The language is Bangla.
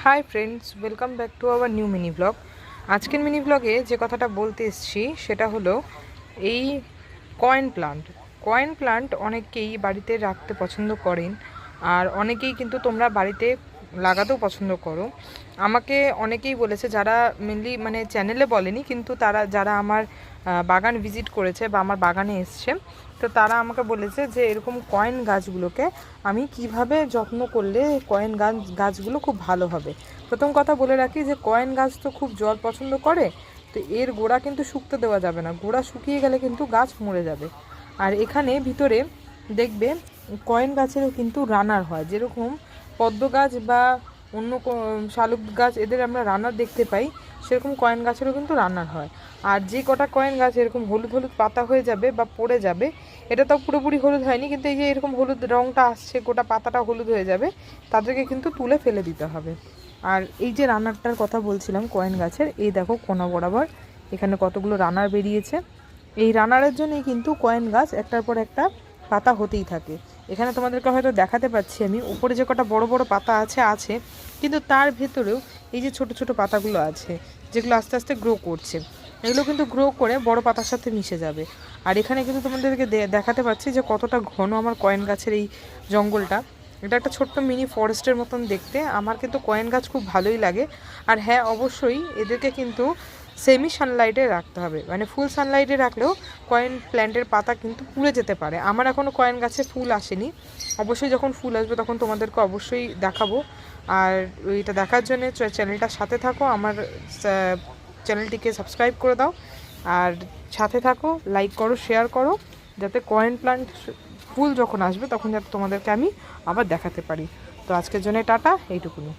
Hi friends, welcome back to our new mini blog. আজকের মিনি ব্লগে যে কথাটা বলতে এসেছি সেটা হলো এই কয়েন প্লান্ট অনেকেই বাড়িতে রাখতে পছন্দ করেন, আর অনেকেই কিন্তু তোমরা বাড়িতে লাগাতেও পছন্দ করো। আমাকে অনেকেই বলেছে, যারা মেনলি মানে চ্যানেলে বলেনি, কিন্তু তারা যারা আমার বাগান ভিজিট করেছে বা আমার বাগানে এসছে, তো তারা আমাকে বলেছে যে এরকম কয়েন গাছগুলোকে আমি কিভাবে যত্ন করলে গাছগুলো খুব ভালো হবে। প্রথম কথা বলে রাখি যে কয়েন গাছ তো খুব জল পছন্দ করে, তো এর গোড়া কিন্তু শুকতে দেওয়া যাবে না, গোড়া শুকিয়ে গেলে কিন্তু গাছ মরে যাবে। আর এখানে ভিতরে দেখবে কয়েন গাছেরও কিন্তু রানার হয়, যেরকম পদ্ম গাছ বা অন্য শালুক গাছ এদের আমরা রানার দেখতে পাই, সেরকম কয়েন গাছেরও কিন্তু রানার হয়। আর যে কটা কয়েন গাছ এরকম হলুদ হলুদ পাতা হয়ে যাবে বা পড়ে যাবে, এটা তো পুরোপুরি হলুদ হয়নি, কিন্তু এই যে এরকম হলুদ রঙটা আসছে, গোটা পাতাটা হলুদ হয়ে যাবে, তাদেরকে কিন্তু তুলে ফেলে দিতে হবে। আর এই যে রানারটার কথা বলছিলাম কয়েন গাছের, এই দেখো কোনা বরাবর এখানে কতগুলো রানার বেরিয়েছে। এই রানারের জন্যই কিন্তু কয়েন গাছ একটার পর একটা পাতা হতেই থাকে। এখানে তোমাদেরকে হয়তো দেখাতে পাচ্ছি আমি, উপরে যে কটা বড় বড় পাতা আছে, কিন্তু তার ভেতরেও এই যে ছোট ছোট পাতাগুলো আছে, যেগুলো আস্তে আস্তে গ্রো করছে, এগুলো কিন্তু গ্রো করে বড় পাতার সাথে মিশে যাবে। আর এখানে কিন্তু তোমাদেরকে দেখাতে পাচ্ছি যে কতটা ঘন আমার কয়েন গাছের এই জঙ্গলটা। এটা একটা ছোট্ট মিনি ফরেস্টের মতন দেখতে। আমার কিন্তু কয়েন গাছ খুব ভালোই লাগে। আর হ্যাঁ, অবশ্যই এদেরকে কিন্তু সেমি সানলাইটে রাখতে হবে, মানে ফুল সানলাইটে রাখলেও কয়েন প্ল্যান্টের পাতা কিন্তু পুড়ে যেতে পারে। আমার এখনও কয়েন গাছে ফুল আসেনি, অবশ্যই যখন ফুল আসবে তখন তোমাদেরকে অবশ্যই দেখাবো। আর ওইটা দেখার জন্য চ্যানেলটার সাথে থাকো, আমার চ্যানেলটিকে সাবস্ক্রাইব করে দাও, আর সাথে থাকো, লাইক করো, শেয়ার করো, যাতে কয়েন প্ল্যান্ট ফুল যখন আসবে তখন যাতে তোমাদেরকে আমি আবার দেখাতে পারি। তো আজকের জন্য টাটা, এইটুকুনি।